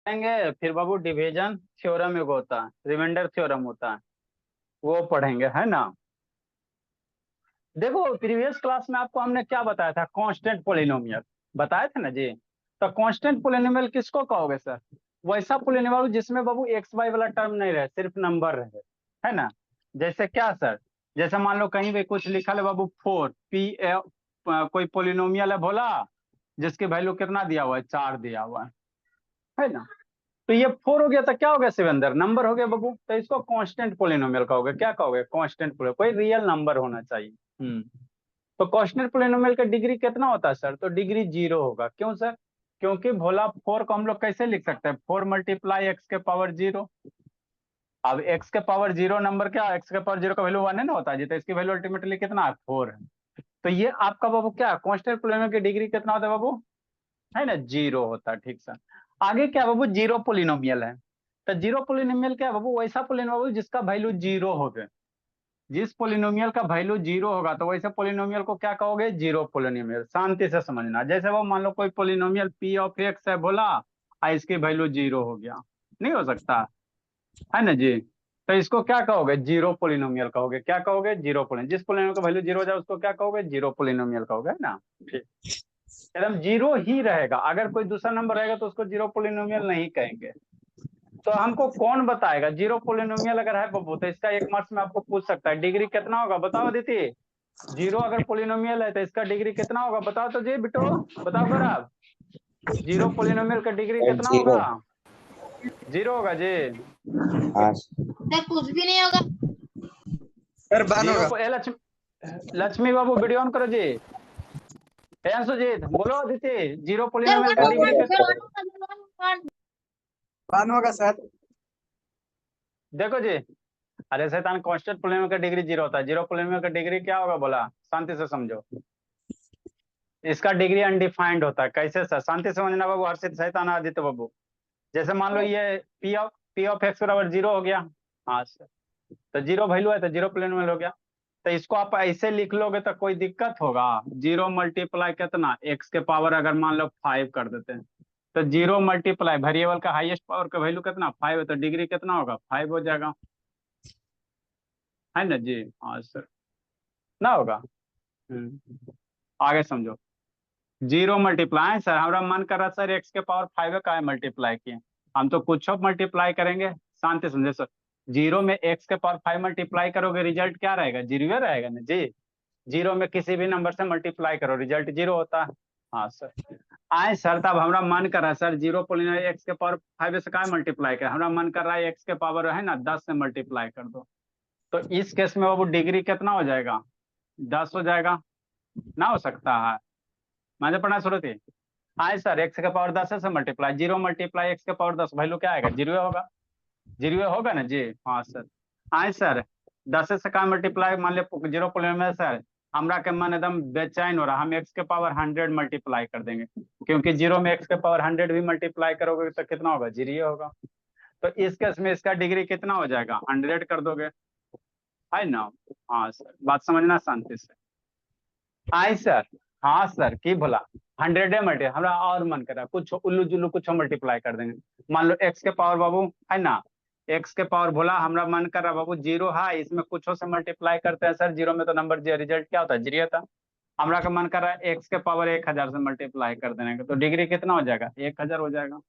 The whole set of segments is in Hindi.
पढ़ेंगे, फिर बाबू डिवीजन थ्योरम एक होता है, रिमाइंडर थ्योरम होता है, वो पढ़ेंगे, है ना। देखो प्रीवियस क्लास में आपको हमने क्या बताया था, कांस्टेंट पोलिनोमियल बताए थे ना जी। तो कांस्टेंट पोलिनोमियल किसको कहोगे सर? वैसा पोलिनोमियल जिसमें बाबू एक्स वाई वाला टर्म नहीं रहे, सिर्फ नंबर रहे, है ना। जैसे क्या सर? जैसे मान लो कहीं भी कुछ लिखा है बाबू 4 पी ए, कोई पोलिनोमियल है बोला, जिसकी वैल्यू कितना दिया हुआ है, 4 दिया हुआ है ना। तो ये 4 हो गया तो क्या हो गया सिकंदर, नंबर हो गया बाबू, तो इसको कांस्टेंट पोलिनोमियल कहोगे। क्या कहोगे? कांस्टेंट पोलिनोमियल, कोई रियल नंबर होना चाहिए। तो कांस्टेंट पोलिनोमियल का डिग्री कितना होता है सर? तो डिग्री 0 होगा। क्यों सर? क्योंकि भोला 4 को हम लोग कैसे लिख सकते हैं, 4 मल्टीप्लाई एक्स के पावर 0। अब एक्स के पावर 0 नंबर क्या, एक्स के पावर 0 का वैल्यू 1 है ना, होता है जी, तो इसकी वैल्यू अल्टीमेटली कितना है, 4 है। तो ये आपका बाबू क्या कांस्टेंट पोलिनोमियल की डिग्री कितना होता है बाबू, है ना, 0 होता है। ठीक सर। आगे क्या बाबू, जीरो पोलिनोमियल है। तो जीरो पोलिनोमियल क्या है बाबू, वैसा पोलिनोमियल जिसका वैल्यू 0 हो गए। जिस पोलिनोमियल का वैल्यू 0 होगा तो वैसे पोलिनोमियल को क्या कहोगे, जीरो पोलिनोमियल। शांति से समझना, जैसे वो मान लो कोई पोलिनोमियल पी ऑफ एक्स है बोला, इसकी वैल्यू 0 हो गया, नहीं हो सकता, है ना जी। तो इसको क्या कहोगे, जीरो पोलिनोमियल कहोगे। क्या कहोगे, जीरो पोलिनोमियल। जिस पोलिनोमियल का वैल्यू 0 हो जाए उसको क्या कहोगे, जीरो पोलिनोमियल कहोगे, है ना। ठीक, एकदम 0 ही रहेगा। अगर कोई दूसरा नंबर रहेगा तो उसको जीरो पोलिनोमियल नहीं कहेंगे। तो हमको कौन बताएगा जीरो पोलिनोमियल अगर है बब्बू, तो इसका 1 मार्क्स में आपको पूछ सकता है, डिग्री कितना होगा बताओ दीदी। जीरो अगर पोलिनोमियल है तो इसका डिग्री कितना होगा बताओ तो जी बिटो, बताओ कर आप। जीरो पोलिनोमियल का डिग्री सर कितना जीरो। होगा? 0 होगा जी। हाँ सर कुछ भी नहीं होगा। सर बान होगा। लक्ष्मी, लक्ष्मी बाबू वीडियो ऑन करो जी। सुजीत बोलो दीदी, जीरो सर पोलिनोमियल वन का सर डिग्री वन कितना? Sir one one one. बान होगा सर। देखो जी, अरे शैतान, कांस्टेंट पोलिनोमियल का डिग्री 0 होता है। जीरो पोलिनोमियल का डिग्री क्या होगा बोला, शांति से समझो। इसका डिग्री अनडिफाइंड होता है। कैसे सर? शांति से समझना बाबू, हर्षित, शैतान, आदित्य बाबू। जैसे मान लो ये पी ऑफ एक्स बराबर 0 हो गया। हाँ सर, तो 0 वैल्यू है तो जीरो पोलिनोमियल हो गया। तो इसको आप ऐसे लिख लोगे तो कोई दिक्कत होगा? 0 मल्टीप्लाई कितना, एक्स के पावर अगर मान लो 5 कर देते हैं, तो 0 मल्टीप्लाई वेरिएबल का हाईएस्ट पावर का वैल्यू कितना, 5 है, तो डिग्री कितना होगा, 5 हो जाएगा, है ना जी। हाँ सर, ना होगा। आगे समझो। 0 मल्टीप्लाई सर, हमारा मन कर रहा सर एक्स के पावर 5 का मल्टीप्लाई किए, हम तो कुछ मल्टीप्लाई करेंगे। शांति समझे सर। 0 में एक्स के पावर 5 मल्टीप्लाई करोगे, रिजल्ट क्या रहेगा, 0 रहेगा ना जी। 0 में किसी भी नंबर से मल्टीप्लाई करो, रिजल्ट 0 होता है। हाँ सर। आए सर, तब हमारा मन कर रहा है सर, जीरो पोलिनोमियल एक्स के पावर 5 से क्या मल्टीप्लाई कर, हमारा मन कर रहा है एक्स के पावर है ना 10 से मल्टीप्लाई कर दो। तो इस केस में बाबू डिग्री कितना हो जाएगा, 10 हो जाएगा, ना हो सकता है। मैंने पढ़ना शुरू थी। आए सर, एक्स का पावर 10 से मल्टीप्लाई, 0 मल्टीप्लाई एक्स का पावर 10, वैल्यू क्या आएगा, 0 होगा। 0 होगा ना जी। हाँ सर। आए सर, 10 से का मल्टीप्लाई, मान लिया जीरो पोलिनोमियल सर, हमरा के मन एकदम बेचैन हो रहा, हम एक्स के पावर 100 मल्टीप्लाई कर देंगे, क्योंकि 0 में एक्स के पावर 100 भी मल्टीप्लाई करोगे तो कितना होगा, 0 होगा। तो इस केस में इसका डिग्री कितना हो जाएगा, 100 कर दोगे, है ना। हाँ सर, बात समझना शांति से। आई सर। हाँ सर, की बोला, 100 मल्टी, हमारा और मन करा कुछ उल्लू जुल्लू कुछ मल्टीप्लाई कर देंगे। मान लो एक्स के पावर बाबू, है ना, एक्स के पावर बोला, हमारा मन कर रहा बाबू 0 है, इसमें कुछ से मल्टीप्लाई करते हैं सर, 0 में तो नंबर रिजल्ट क्या होता है, 0 था। हमारा का मन कर रहा है एक्स के पावर 1000 से मल्टीप्लाई कर देने का, तो डिग्री कितना हो जाएगा, 1000 हो जाएगा।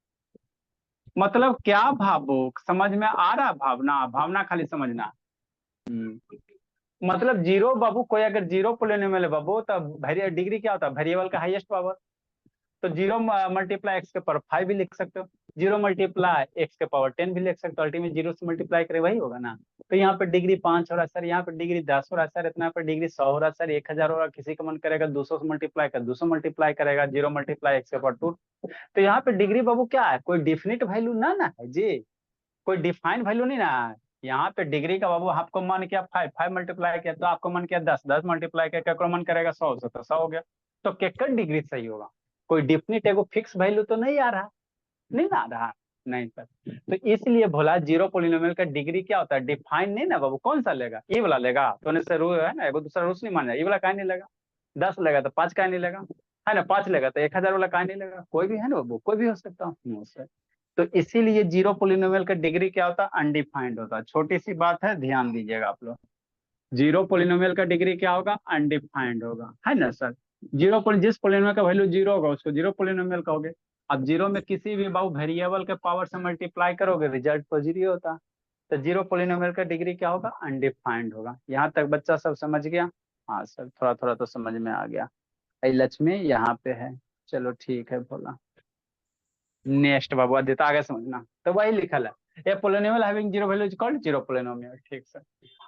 मतलब क्या भावो, समझ में आ रहा, भावना भावना खाली समझना। मतलब 0 बाबू, कोई अगर 0 पोलिनोमियल है बाबू, तब डिग्री क्या होता है, वेरिएबल का हाईएस्ट पावर। तो 0 मल्टीप्लाई एक्स के पावर 5 भी लिख सकते हो, 0 मल्टीप्लाई एक्स के पावर 10 भी लिख सकते हो, अल्टीमेट 0 से मल्टीप्लाई करे वही होगा ना। तो यहाँ पे डिग्री 5 हो रहा है सर, यहाँ पे डिग्री 10 हो रहा है सर, इतना पे डिग्री 100 हो रहा है सर, 1000 हो रहा है। किसी का मन करेगा 200 से मल्टीप्लाई कर, 200 मल्टीप्लाई करेगा, 0 मल्टीप्लाई एक्स के पावर 2। तो यहाँ पे डिग्री बाबू क्या है, कोई डिफिनिट वैल्यू ना है जी, कोई डिफाइन वैल्यू नहीं ना है। यहाँ पे डिग्री का बाबू आपको मन किया 5, 5 मल्टीप्लाई किया तो आपको मन किया 10, 10 मल्टीप्लाई किया, केकरो मन करेगा 100 से, तो 100 हो गया। तो केकर डिग्री सही होगा, कोई डिफिनिट एगो फिक्स वैल्यू तो नहीं आ रहा, नहीं ना आ रहा, नहीं सर। तो इसलिए भोला जीरो पोलिनोमियल का डिग्री क्या होता है, डिफाइन नहीं ना बाबू, कौन सा लेगा, ये वाला लेगा तो से रूल है ना, एगो दूसरा रूल्स नहीं माना, ये वाला का नहीं लेगा। 10 लेगा तो 5 का नहीं लेगा, है ना, 5 लेगा तो 1000 वाला का नहीं लेगा, कोई भी है ना बाबू, कोई भी हो सकता है। तो इसीलिए जीरो पोलिनोमियल का डिग्री क्या होता है, अनडिफाइंड होता है। छोटी सी बात है, ध्यान दीजिएगा आप लोग। जीरो पोलिनोमियल का डिग्री क्या होगा, अनडिफाइंड होगा, है ना सर। जिस पोलिनोमियल का वैल्यू जीरो होगा उसको जीरो पोलिनोमियल कहोगे। अब जीरो में किसी भी बाबू वेरिएबल के पावर से मल्टीप्लाई करोगे, रिजल्ट तो जीरो होता। तो जीरो पोलिनोमियल का डिग्री क्या होगा, अनडिफाइंड होगा। यहाँ तक बच्चा सब समझ गया? हाँ सर, थोड़ा थोड़ा तो समझ में आ गया। लक्ष्मी यहाँ पे है, चलो ठीक है बोला। नेक्स्ट बाबू आदित्य, आगे समझना। तो वही लिखल है, a polynomial having zero value is called zero polynomial. ठीक सर।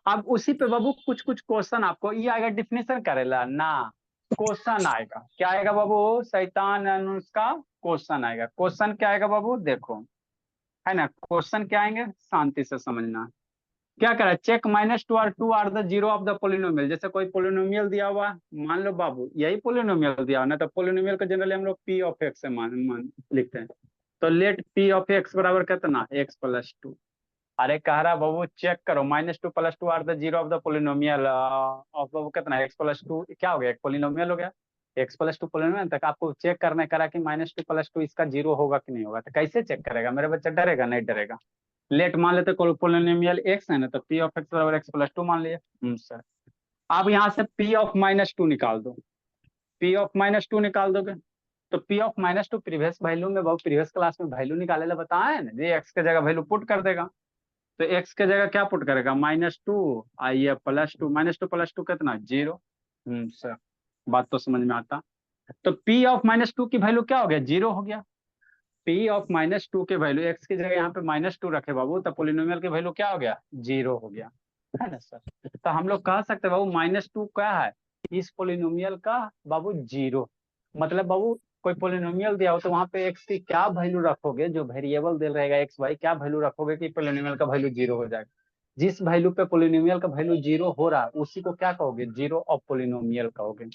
अब उसी पे बाबू कुछ कुछ क्वेश्चन आपको ये आएगा, डिफिनेशन करेला ना, क्वेश्चन आएगा। क्या आएगा बाबू, शैतान अनुष्का क्वेश्चन आएगा। क्वेश्चन क्या आएगा बाबू, देखो, है ना। क्वेश्चन क्या आएंगे, शांति से समझना। क्या करा, check -2 are the zero of the polynomial. जैसे कोई पोलिनोमियल दिया हुआ, मान लो बाबू यही पोलिनोमियल दिया हुआ ना, तो पोलिनोमियल को जनरली हम लोग पी ऑफ एक्स से मान लिखते हैं। तो लेट पी ऑफ एक्स बराबर कितना, x+2। अरे कह रहा बाबू चेक करो, -2 + 2 are the zero of the polynomial of बाबू कितना, x+2 क्या हो गया, एक पोलिनोमियल हो गया। x+2 पोलिनोमियल तक आपको चेक करने करा कि -2 + 2 इसका जीरो होगा कि नहीं होगा। तो कैसे चेक करेगा मेरा बच्चा, डरेगा नहीं डरेगा। लेट मान लेते पोलिनोमियल एक्स है ना, तो पी ऑफ एक्स बराबर x+2 मान लिए। सर आप यहाँ से पी ऑफ -2 निकाल दो। पी ऑफ -2 निकाल दोगे तो पी ऑफ -2 प्रीवियस वैल्यू में, बहुत प्रीवियस क्लास में वैल्यू निकाले ला बताया है ना, ये एक्स के जगह वैल्यू पुट कर देगा। तो एक्स के जगह क्या पुट करेगा, -2 आइए +2, -2 + 2 कितना, जीरो। सर बात तो समझ में आता। तो पी ऑफ -2 की वैल्यू क्या हो गया, जीरो हो गया। पी ऑफ -2 के वैल्यू, एक्स की जगह यहाँ पे -2 रखे बाबू, तो पोलिनोमियल की वैल्यू क्या हो गया, जीरो हो गया, है ना सर। तो हम लोग कह सकते हैं बाबू -2 क्या है, इस पोलिनोमियल का बाबू जीरो। मतलब बाबू कोई पोलिनोमियल दिया हो तो वहां पे एक्स की क्या वैल्यू रखोगे, जो वेरिएबल दे रहेगा एक्स वाई, क्या वैल्यू रखोगे कि पोलिनोमियल का वैल्यू जीरो हो जाएगा। जिस वैल्यू पे पोलिनोमियल का वैल्यू जीरो हो रहा है उसी को क्या कहोगे, जीरो ऑफ पोलिनोमियल कहोगे।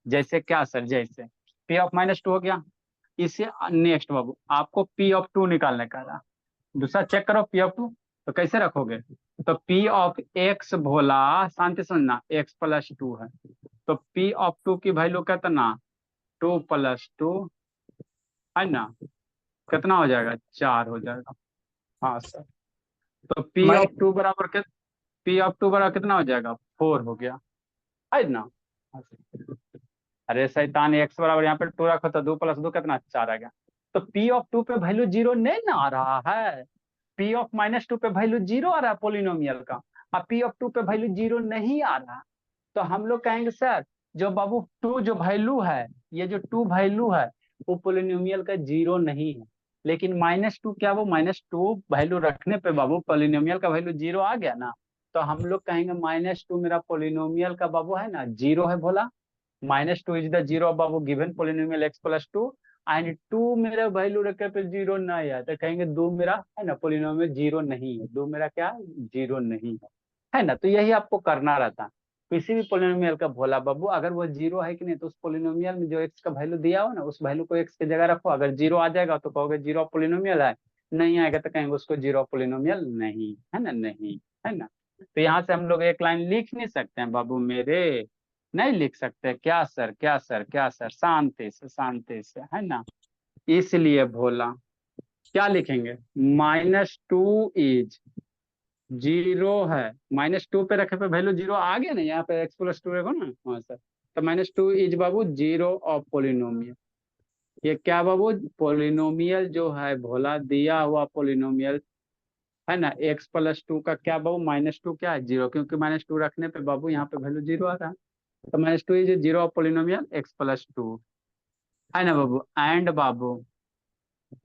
जैसे क्या सर, जैसे पी ऑफ -2 हो गया। इसे नेक्स्ट बाबू आपको पी ऑफ 2 निकालने का रहा। दूसरा चेक करो पी ऑफ 2, तो कैसे रखोगे, तो पी ऑफ एक्स भोला, शांति समझना, x+2 है। तो पी ऑफ 2 की वैल्यू कितना, 2 + 2, है ना, कितना हो जाएगा, 4 हो जाएगा। हाँ सर। तो पी मैं ऑफ 2 बराबर पी ऑफ 2 बराबर कितना हो जाएगा, 4 हो गया, है ना। अरे शैतान, एक्स बराबर यहाँ पे 2 रखो तो 2 + 2 कितना, 4 आ गया। तो पी ऑफ 2 पे वैल्यू जीरो नहीं ना आ रहा है, पी ऑफ -2 पे वैल्यू जीरो आ रहा है पोलिनोमियल का, और पी ऑफ 2 पे वैल्यू जीरो नहीं आ रहा। तो हम लोग कहेंगे सर, जो बाबू 2 जो वैल्यू है, ये जो 2 वैल्यू है वो पोलिनोमियल का जीरो नहीं है। लेकिन -2 क्या, वो -2 वैल्यू रखने पे बाबू पोलिनोमियल का वैल्यू जीरो आ गया ना। तो हम लोग कहेंगे -2 मेरा पोलिनोमियल का बाबू है ना, जीरो है बोला। -2 is the zero of Babu given polynomial x+2, and 2 मेरा वैल्यू रखे पे जीरो नहीं है, तो कहेंगे 2 मेरा है ना पोलिनोमियल जीरो नहीं है, 2 मेरा क्या, जीरो नहीं है ना। तो यही आपको करना रहता। किसी भी पोलिनोमियल का भोला बाबू अगर वो जीरो है कि नहीं, तो उस पोलिनोमियल में जो एक्स का वैल्यू दिया हो ना, उस वैल्यू को एक्स की जगह रखो। अगर जीरो आ जाएगा तो कहोगे जीरो पोलिनोमियल है, नहीं आएगा तो कहेंगे उसको जीरो पोलिनोमियल नहीं है ना, नहीं है ना। तो यहाँ से हम लोग एक लाइन लिख नहीं सकते हैं बाबू मेरे, नहीं लिख सकते। क्या सर, क्या सर, क्या सर, शांति से, है ना। इसलिए भोला क्या लिखेंगे, -2 इज जीरो है, -2 पे रखे पे वैल्यू जीरो आ गया ना, यहाँ पे x+2 रहेगा ना। हाँ सर। तो -2 is Babu zero of polynomial. ये क्या बाबू, पोलिनोमियल जो है भोला दिया हुआ पोलिनोमियल, है ना, x+2 का क्या बाबू, -2 क्या है, जीरो, क्योंकि -2 रखने पे बाबू यहाँ पे वैल्यू जीरो आ रहा है। तो -2 is zero of polynomial x+2, है ना बाबू। एंड बाबू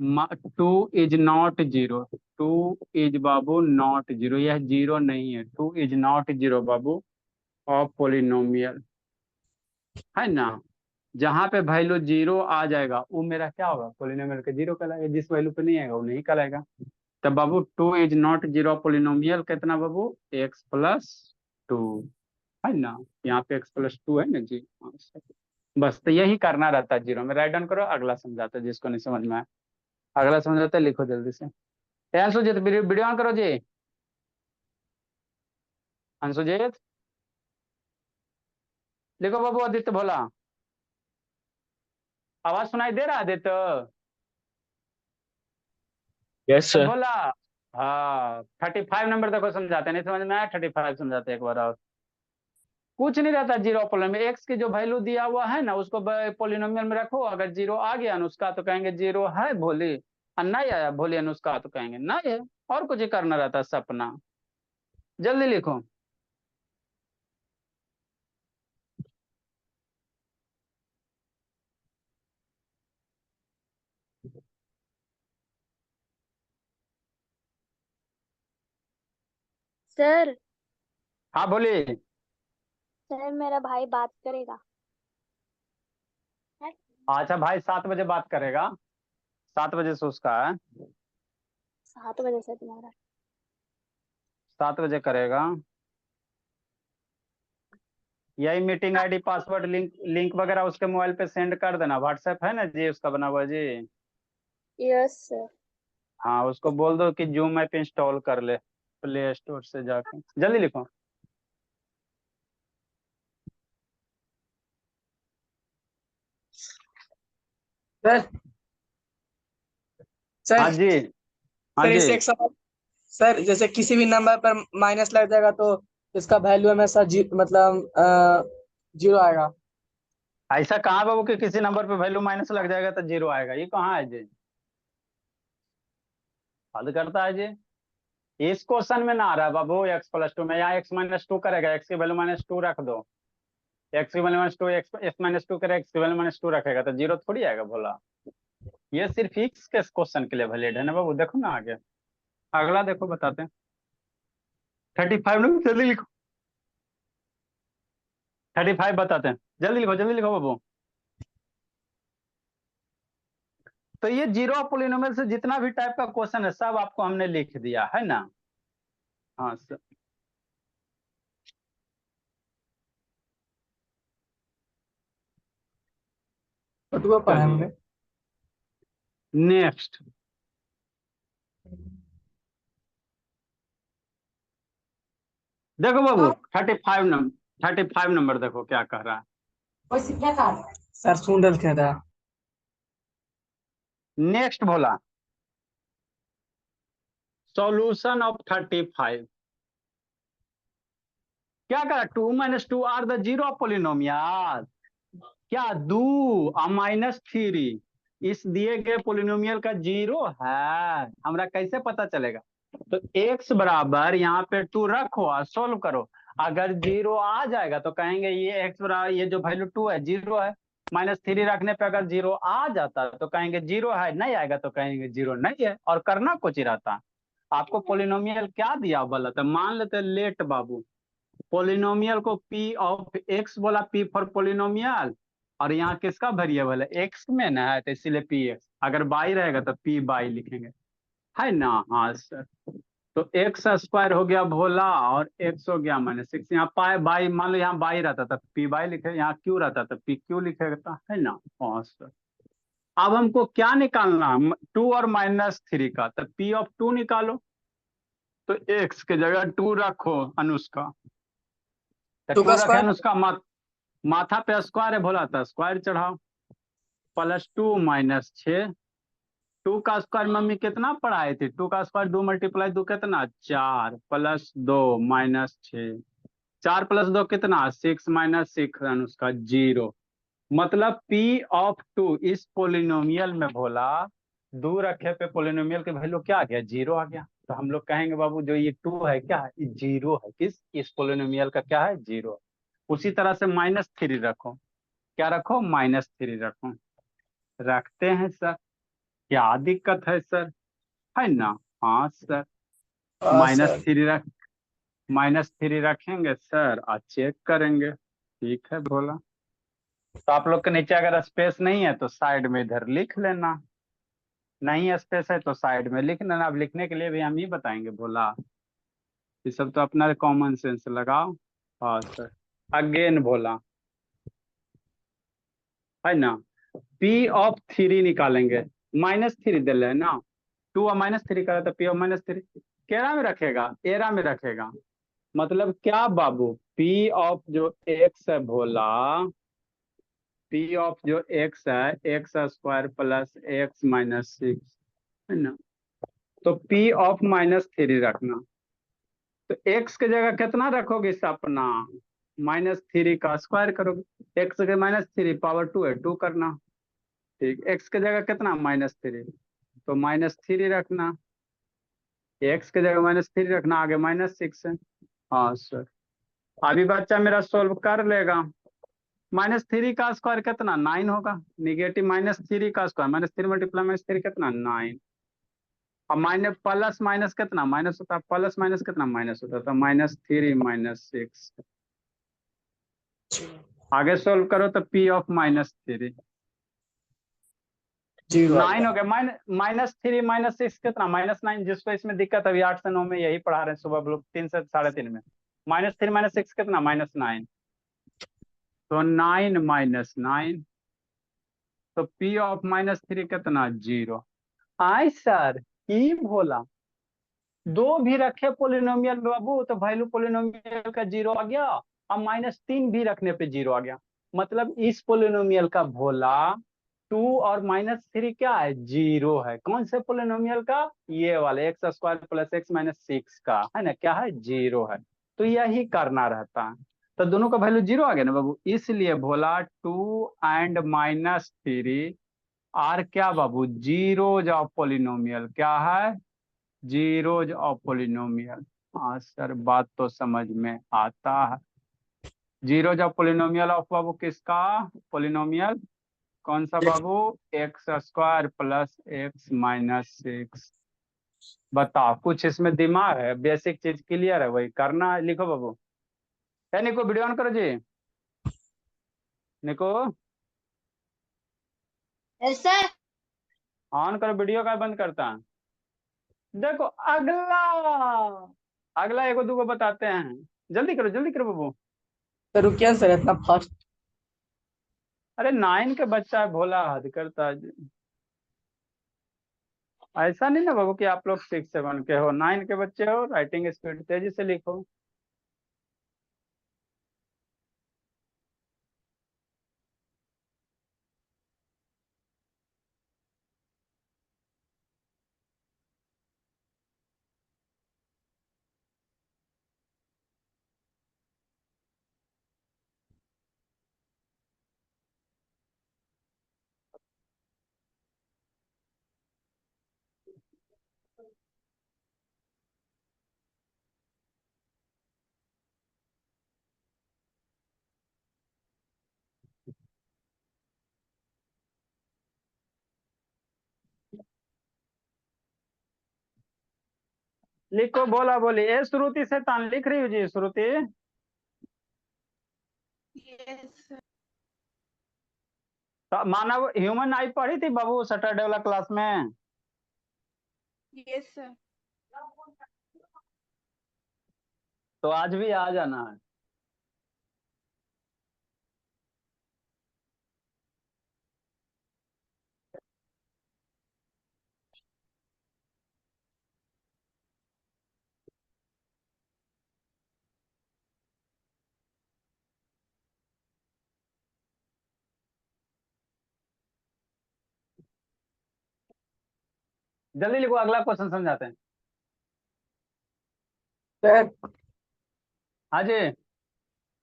2 इज नॉट जीरो, 2 इज बाबू नॉट जीरो, यह जीरो नहीं है, 2 इज नॉट जीरो बाबू ऑफ पोलिनोमियल, है ना। जहां पे वैल्यू जीरो आ जाएगा वो मेरा क्या होगा, पोलिनोमियल का जीरो कहलाएगा। जिस वैल्यू पे नहीं आएगा वो नहीं कहलाएगा। तब बाबू 2 इज नॉट जीरो पोलिनोमियल कितना बाबू, x+2, है ना। यहाँ पे x+2 है ना जी। हाँ, बस तो यही करना रहता है जीरो में। राइट डाउन करो, अगला समझाता है जिसको नहीं समझ में आया। अगला समझाता है, लिखो जल्दी से। अंशुजीत वीडियो ऑन करो जी। अंशुजीत लिखो बाबू, आदित्य भोला आवाज सुनाई दे रहा है आदित्य? यस तो सर। बोला हाँ 35 नंबर देखो समझाते नहीं समझ में आया 35 समझाते एक बार और कुछ नहीं रहता जीरो पोलिनोमियल में एक्स की जो वैल्यू दिया हुआ है ना उसको पोलिनोमियल में रखो अगर जीरो आ गया अनुष्का तो कहेंगे जीरो है भोली और नहीं आया भोली अनुष्का तो कहेंगे नहीं है और कुछ ही करना रहता है सपना जल्दी लिखो सर हाँ बोली सर मेरा भाई बात करेगा। अच्छा भाई 7 बजे बात करेगा 7 बजे से उसका है 7 बजे से तुम्हारा। 7 बजे करेगा यही meeting ID password link link वगैरह उसके मोबाइल पे सेंड कर देना व्हाट्सएप है ना जी उसका बना हुआ जी यस सर। हाँ उसको बोल दो कि जूम ऐप इंस्टॉल कर ले प्ले स्टोर से जाके जल्दी लिखो सर हाँ सर जी हाँ सर जी इसे एक सवाल। सर जैसे किसी भी नंबर पर माइनस लग जाएगा तो इसका वैल्यू हमेशा मतलब जीरो आएगा। ऐसा कहाँ बाबू कि किसी नंबर पे वैल्यू माइनस लग जाएगा तो जीरो आएगा ये कहाँ है जी हद करता है जी इस क्वेश्चन में ना आ रहा है बाबू x+2 में यहाँ x-2 करेगा x की वैल्यू -2 रख दो x की वैल्यू -2 x-2 करेगा x की वैल्यू -2 रखेगा तो जीरो थोड़ी आएगा भोला ये सिर्फ x के क्वेश्चन के लिए वैलिड है ना बाबू देखो ना आगे अगला देखो बताते हैं 35 में जल्दी लिखो 35 बताते हैं जल्दी लिखो बाबू तो ये जीरो पोलिनोमियल से जितना भी टाइप का क्वेश्चन है सब आपको हमने लिख दिया है ना हाँ सर तो पढ़ा चलिए हमने। नेक्स्ट देखो बाबू 35 नंबर देखो क्या कह रहा है सर सुन रहे थे था। नेक्स्ट बोला सॉल्यूशन ऑफ 35 क्या करा 2 - 2 आर द जीरो पोलिनोमियल क्या दो -3 इस दिए गए पोलिनोमियल का जीरो है हमरा कैसे पता चलेगा तो x बराबर यहाँ पे 2 रखो और सोल्व करो अगर जीरो आ जाएगा तो कहेंगे ये x बराबर ये जो वैल्यू 2 है जीरो है -3 रखने पे अगर जीरो आ जाता तो कहेंगे जीरो है नहीं आएगा तो कहेंगे जीरो नहीं है और करना कुछ ही रहता आपको पोलिनोमियल क्या दिया बोला था मान लेते लेट बाबू पोलिनोमियल को p ऑफ x बोला p फॉर पोलिनोमियल और यहाँ किसका वेरिएबल है x में ना है तो इसीलिए पी एक्स अगर बाई रहेगा तो p बाई लिखेंगे है ना हाँ सर तो एक्स स्क्वायर हो गया भोला और एक्स हो गया -6 यहाँ पाए बाई मान लो यहाँ बाई रहता था पी बाई लिखे यहाँ क्यू रहता था पी क्यू लिखेगा है ना हाँ सर अब हमको क्या निकालना 2 और -3 का तो p ऑफ 2 निकालो तो x के जगह 2 रखो अनुष्का तो 2 2 का रखे स्क्वायर अनुष्का माथा पे स्क्वायर है भोला था स्क्वायर चढ़ाओ +2 -6 2 का स्क्वायर मम्मी कितना पढ़ाई थी 2 का स्क्वायर 2 × 2 कितना 4 +2 -6 4 + 2 कितना 6 -6 अनुष्का 0 मतलब p ऑफ 2 इस पोलिनोमियल में भोला 2 रखे पे पोलिनोमियल की वैल्यू क्या आ गया 0 आ गया तो हम लोग कहेंगे बाबू जो ये 2 है क्या है जीरो है किस इस पोलिनोमियल का क्या है 0 उसी तरह से -3 रखो क्या रखो -3 रखो रखते हैं सर क्या दिक्कत है सर है ना हाँ सर सर -3 रख -3 रखेंगे सर और चेक करेंगे ठीक है बोला तो आप लोग के नीचे अगर स्पेस नहीं है तो साइड में इधर लिख लेना नहीं स्पेस है तो साइड में लिख लेना अब लिखने के लिए भी हम ही बताएंगे बोला ये सब तो अपना कॉमन सेंस लगाओ हाँ सर अगेन बोला है ना p(3) निकालेंगे -3 दे रहे ना 2 और -3 करा तो p और -3 केरा में रखेगा एरा में रखेगा मतलब क्या बाबू p ऑफ जो x है भोला p ऑफ जो x है x² + x - 6 है ना तो P ऑफ -3 रखना। तो x की जगह कितना रखोगे इस अपना, -3 का स्क्वायर करोगे। x के -3 पावर 2 है, 2 करना। ठीक, x की जगह कितना -3, तो -3 रखना। x की जगह -3 रखना, आगे -6 है। हाँ सर, अभी बच्चा मेरा सोल्व कर लेगा। -3 का स्क्वायर कितना, 9 होगा। निगेटिव -3 का स्क्वायर, -3 मल्टीप्लाई -3 कितना, 9। अब माइनस प्लस माइनस कितना, माइनस होता है, प्लस माइनस कितना, माइनस होता है, तो -3 -6। आगे सोल्व करो तो P ऑफ -3 जीरो आ 9 गया। हो गया। -3 -6 कितना, -9। जिसको इसमें दिक्कत अभी 8 से 9 में यही पढ़ा रहे हैं सुबह हम लोग, 3 से 3:30 में। -3 -6 कितना, -9। तो 9 -9, तो P ऑफ -3 कितना, 0। आई सर, की बोला दो भी रखे पोलिनोमियल में बाबू तो वैल्यू पोलिनोमियल का 0 आ गया। अब -3 भी रखने पे 0 आ गया। मतलब इस पोलिनोमियल का भोला 2 और -3 क्या है, 0 है। कौन से पोलिनोमियल का, ये वाले x² + x - 6 का है ना, क्या है, 0 है। तो यही करना रहता है। तो दोनों का वैल्यू 0 आ गया ना बाबू, इसलिए भोला 2 एंड -3 आर क्या बाबू, जीरोज ऑफ पोलिनोमियल। क्या है, जीरोज ऑफ पोलिनोमियल। हाँ सर, बात तो समझ में आता है। जीरोज ऑफ पोलिनोमियल ऑफ बाबू किसका, पोलिनोमियल कौन सा बाबू, x² + x - 6। बताओ, कुछ इसमें दिमाग है, बेसिक चीज क्लियर है, वही करना है। लिखो बाबू। है निको, वीडियो ऑन करो जी। निको ऐसा ऑन करो वीडियो, का बंद करता है। देखो अगला, अगला एगो दूगो बताते हैं। जल्दी करो, जल्दी करो बाबू। तो रुकिए सर, इतना फास्ट। अरे 9 के बच्चा है, भोला हद करता है। ऐसा नहीं ना बाबू कि आप लोग 6 7 के हो, 9 के बच्चे हो, राइटिंग स्पीड तेजी से लिखो। लिखो, बोला बोली, ए श्रुति से तान लिख रही हो जी, श्रुति। तो मानव ह्यूमन आई पढ़ी थी बाबू सैटरडे वाला क्लास में। Yes sir. तो आज भी आ जाना है। जल्दी लिखो, अगला क्वेश्चन समझाते हैं। सर हाँ जी।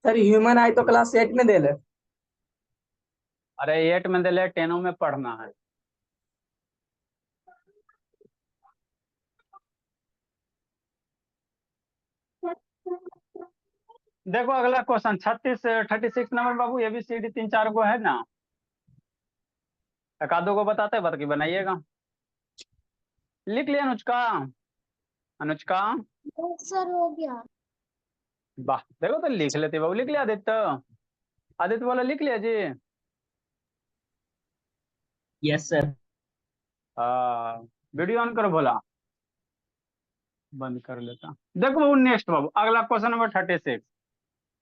सर ह्यूमन आई तो क्लास 8 में दे ले। अरे 8 में दिले, 10 में पढ़ना है। देखो अगला क्वेश्चन 36 नंबर बाबू, ABCD 3 4 गो है ना, एक आधो को बताते हैं, बता के बनाइएगा। लिख लिया अनुष्का, अनुष्का। सर हो गया। वाह, देखो तो लिख लेते बाबू, लिख लिया आदित्य, आदित्य बोला लिख लिया जी। Yes sir. हाँ, वीडियो ऑन करो बोला, बंद कर लेता। देखो बाबू नेक्स्ट बाबू, अगला क्वेश्चन नंबर 36।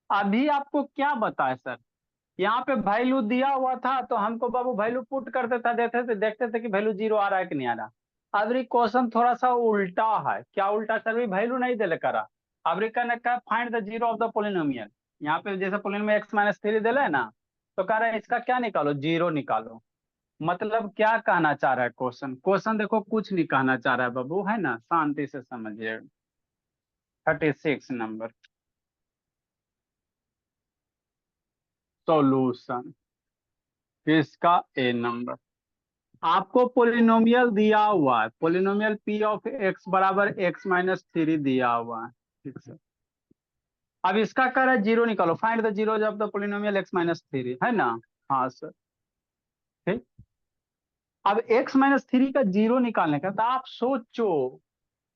अभी आपको क्या बताए सर, यहाँ पे वैल्यू दिया हुआ था तो हमको बाबू वैल्यू पुट करते था, देते थे, देखते थे कि वैल्यू 0 आ रहा है कि नहीं आ रहा। अब क्वेश्चन थोड़ा सा उल्टा है। क्या उल्टा सर, भी वैल्यू नहीं दे करा। अब कहने का find the 0 of the polynomial. यहाँ पे जैसे पोलिनोमियल x - 3 दे है ना, तो कह रहा है इसका क्या निकालो, 0 निकालो। मतलब क्या कहना चाह रहा है क्वेश्चन? क्वेश्चन देखो कुछ नहीं कहना चाह रहा है बाबू, है ना, शांति से समझिए। 36 नंबर सॉल्यूशन किसका? ए नंबर। आपको पोलिनोमियल दिया हुआ है, पोलिनोमियल पी ऑफ एक्स बराबर एक्स माइनस थ्री दिया हुआ है, ठीक है। अब इसका कह रहा है जीरो निकालो, find the zero of the polynomial x minus three, है ना। हाँ सर, ठीक। अब एक्स माइनस थ्री का जीरो निकालने का, तो आप सोचो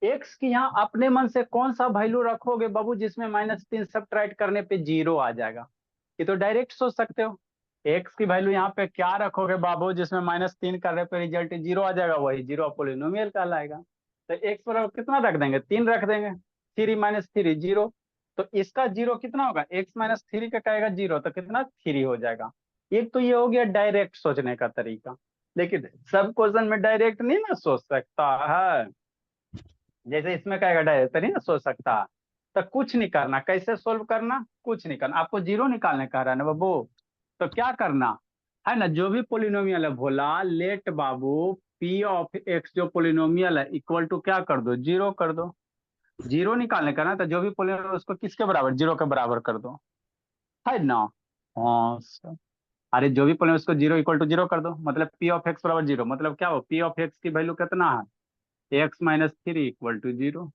एक्स की यहाँ अपने मन से कौन सा वैल्यू रखोगे बाबू जिसमें -3 सब्ट्रैक्ट करने पे जीरो आ जाएगा? ये तो डायरेक्ट सोच सकते हो। एक्स की वैल्यू यहाँ पे क्या रखोगे बाबू जिसमें -3 करने पे रिजल्ट जीरो आ जाएगा? वही जीरो पोलिनोमियल कहलाएगा। तो एक्स पर कितना रख देंगे? 3 रख देंगे। 3 - 3 जीरो। तो इसका जीरो कितना होगा? x - 3 का कहेगा जीरो, तो कितना? 3 हो जाएगा। एक तो ये हो गया डायरेक्ट सोचने का तरीका, लेकिन सब क्वेश्चन में डायरेक्ट नहीं ना सोच सकता है। जैसे इसमें कहेगा डायरेक्ट नहीं ना सोच सकता, तो कुछ नहीं करना। कैसे सोल्व करना? कुछ नहीं करना, आपको जीरो निकालने का रहा है ना बाबू। तो क्या करना है ना, जो भी पोलिनोमियल है भोला, लेट बाबू पी ऑफ एक्स जो पोलिनोमियल है इक्वल टू क्या कर दो? जीरो कर दो। जीरो निकालने का ना, तो जो भी पोलिनोमियल उसको किसके बराबर? जीरो के बराबर कर दो, है ना। हाँ सर। अरे जो भी पोलिनोमियल उसको जीरो इक्वल टू जीरो कर दो, मतलब पी ऑफ एक्स बराबर जीरो, मतलब क्या हो? पी ऑफ एक्स की वैल्यू कितना है? x - 3 equal to zero.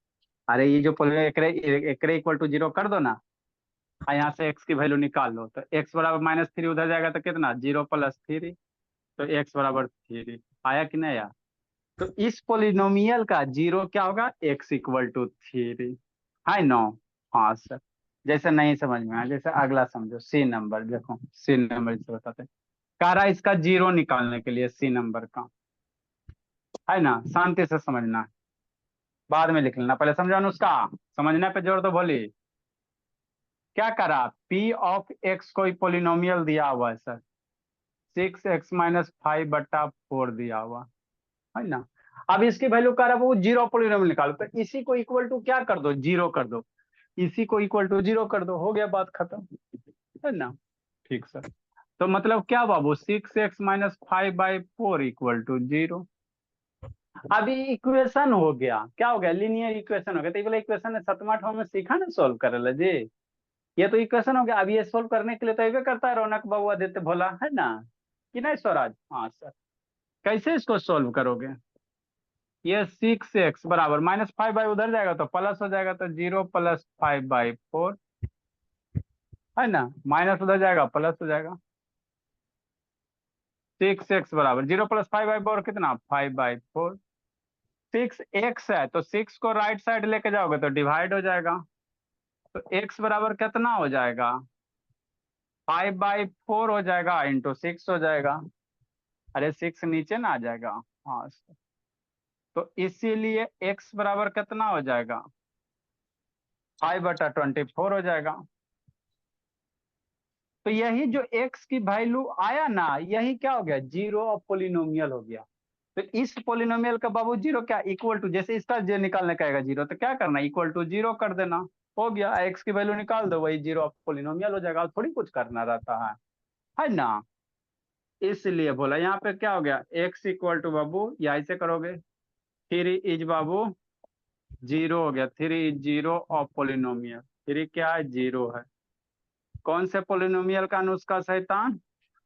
अरे ये जो पोलिनोमियल एकरे इक्वल टू जीरो कर दो ना, और यहाँ से x की वैल्यू निकाल लो, तो x बराबर -3 उधर जाएगा तो कितना? 0 + 3, तो x बराबर 3 आया कि नहीं आया? तो इस पोलिनोमियल का जीरो क्या होगा? x इक्वल टू 3, है नो। हाँ सर। जैसे नहीं समझ में आया, जैसे अगला समझो, सी नंबर देखो, सी नंबर से बताते, कह रहा है इसका जीरो निकालने के लिए सी नंबर का, है ना, शांति से समझना, बाद में लिख लेना, पहले समझो उसका। समझने पे जोर तो बोली। क्या करा? पी ऑफ एक्स कोई पोलिनोमियल दिया हुआ है सर, 6x - 5/4 दिया हुआ है ना। अब इसकी वैल्यू कर रहा है वो जीरो पोलिनोमियल निकालो, तो इसी को इक्वल टू क्या कर दो? जीरो कर दो। इसी को इक्वल टू जीरो कर दो, हो गया बात खत्म, है ना। ठीक सर। तो मतलब क्या बाबू? 6x - 5/4 equal to zero. अभी इक्वेशन हो गया, क्या हो गया? लीनियर इक्वेशन हो गया। तो ये वाला इक्वेशन 7वां 8वां में सीखा ना सोल्व करे जी। ये तो इक्वेशन हो गया। अब ये सोल्व करने के लिए तो ये करता है रौनक बाबू, आदित्य भोला, है ना, कि नहीं स्वराज? हाँ सर। कैसे इसको सोल्व करोगे? ये 6x बराबर -5 बाई उधर जाएगा तो प्लस हो जाएगा, तो 0 + 5/4, है ना, माइनस उधर जाएगा प्लस हो जाएगा। 6x बराबर 0 + 5/4 कितना? 5/4। 6x है तो 6 को राइट साइड लेके जाओगे तो डिवाइड हो जाएगा, तो x बराबर कितना हो जाएगा? 5/4 हो जाएगा इंटू 6 हो जाएगा। अरे 6 नीचे ना आ जाएगा? हाँ सर। तो इसीलिए x बराबर कितना हो जाएगा? 5/24 हो जाएगा। तो यही जो x की वैल्यू आया ना, यही क्या हो गया? जीरो ऑफ पोलिनोमियल हो गया। तो इस पोलिनोमियल का बाबू जीरो क्या इक्वल टू, जैसे इसका जो निकालने का आएगा जीरो, तो क्या करना? इक्वल टू जीरो कर देना, हो गया। x की वैल्यू निकाल दो, वही जीरो ऑफ पोलिनोमियल हो जाएगा, और थोड़ी कुछ करना रहता है ना। इसलिए बोला यहाँ पे क्या हो गया? x इक्वल टू बाबू, या ऐसे करोगे, 3 इज बाबू जीरो हो गया। 3 इज जीरो ऑफ पोलिनोमियल। 3 क्या है? जीरो है। कौन से पोलिनोमियल का नुस्खा शैतान?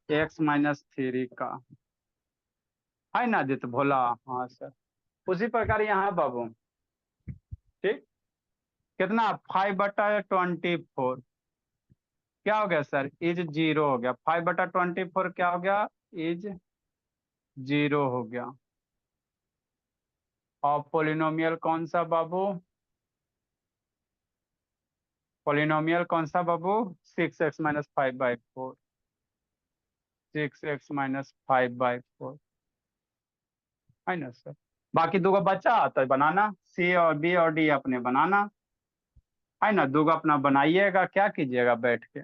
x - 3 का, है ना आदित्य भोला? हाँ सर। उसी प्रकार यहाँ बाबू, ठीक। कितना? 5/24 क्या हो गया सर? इज जीरो हो गया। 5/24 क्या हो गया? इज जीरो हो गया। और पोलिनोमियल कौन सा बाबू? पोलिनोमियल कौन सा बाबू? 6x - 5/4। 6x - 5/4, है ना सर। बाकी दो बचा तो बनाना, सी और बी और डी अपने बनाना, है ना। दो अपना बनाइएगा, क्या कीजिएगा बैठ के,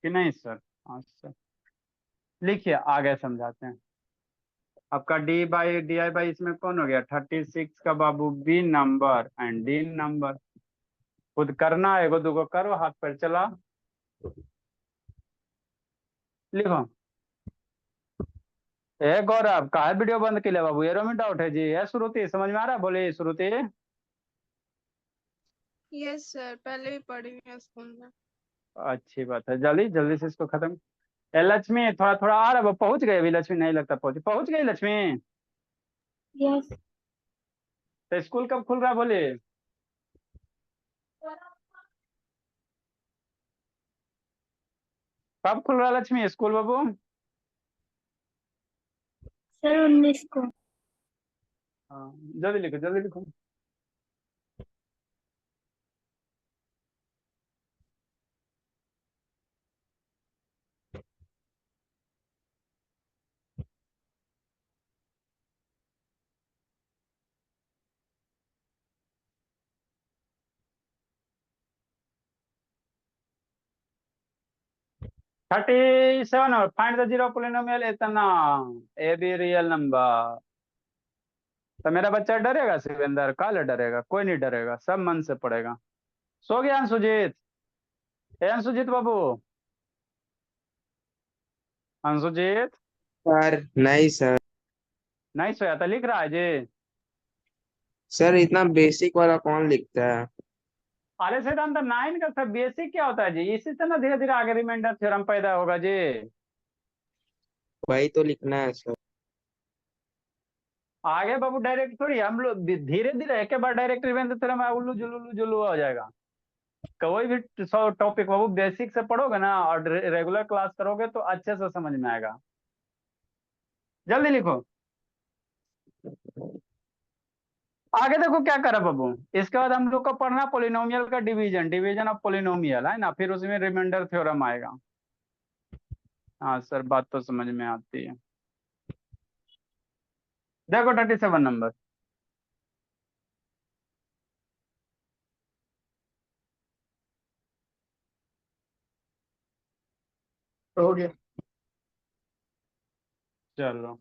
कि नहीं सर? हाँ सर। लिखिए आगे समझाते हैं। आपका डी/डी इसमें कौन हो गया? 36 का बाबू B number and D number. खुद करना है, एगो दूगो करो, हाथ पर चला लिखो। ए गौरव का वीडियो बंद के लिए बाबू, एरो में डाउट है जी। है श्रुति, समझ में आ रहा है? बोले श्रुति। यस सर, पहले भी पढ़ी हुई है स्कूल में। अच्छी बात है, जल्दी जल्दी से इसको खत्म। ए लक्ष्मी थोड़ा थोड़ा आ रहा है, वो पहुंच गई अभी? लक्ष्मी नहीं लगता पहुंच पहुंच गई लक्ष्मी। यस। तो स्कूल कब खुल रहा है बोले? कब खुल रहा है लक्ष्मी स्कूल बाबू? सर 19 को। हाँ जल्दी लिखो जल्दी लिखो। Thirty seven, find the zero polynomial इतना ए बी रियल नंबर। तो मेरा बच्चा डरेगा शिवेंद्र? काले डरेगा? कोई नहीं डरेगा, सब मन से पढ़ेगा। सो गया अंशुजीत? ए अंशुजीत बाबू, अंशुजीत सर नहीं सर। नहीं सोया था? लिख रहा है जी? सर इतना बेसिक वाला कौन लिखता है? अरे सिद्धांत नाइन का सब बेसिक क्या होता है जी? इसी से ना धीरे धीरे आगे रिमाइंडर थ्योरम पैदा होगा जी। वही तो लिखना है सर। आगे बाबू डायरेक्ट थोड़ी, हम लोग धीरे धीरे एक बार डायरेक्ट रिमाइंडर थ्योरम उल्लू जुल्लू जुल्लू हो जाएगा। कोई भी टॉपिक बाबू बेसिक से पढ़ोगे ना और रेगुलर क्लास करोगे तो अच्छे से समझ में आएगा। जल्दी लिखो। आगे देखो क्या करा बाबू। इसके बाद हम लोग को पढ़ना पोलिनोमियल का डिवीजन, डिवीजन ऑफ पोलिनोमियल है ना, फिर उसमें रिमाइंडर थ्योरम आएगा। हाँ सर, बात तो समझ में आती है। देखो 37 नंबर। हो गया। चलो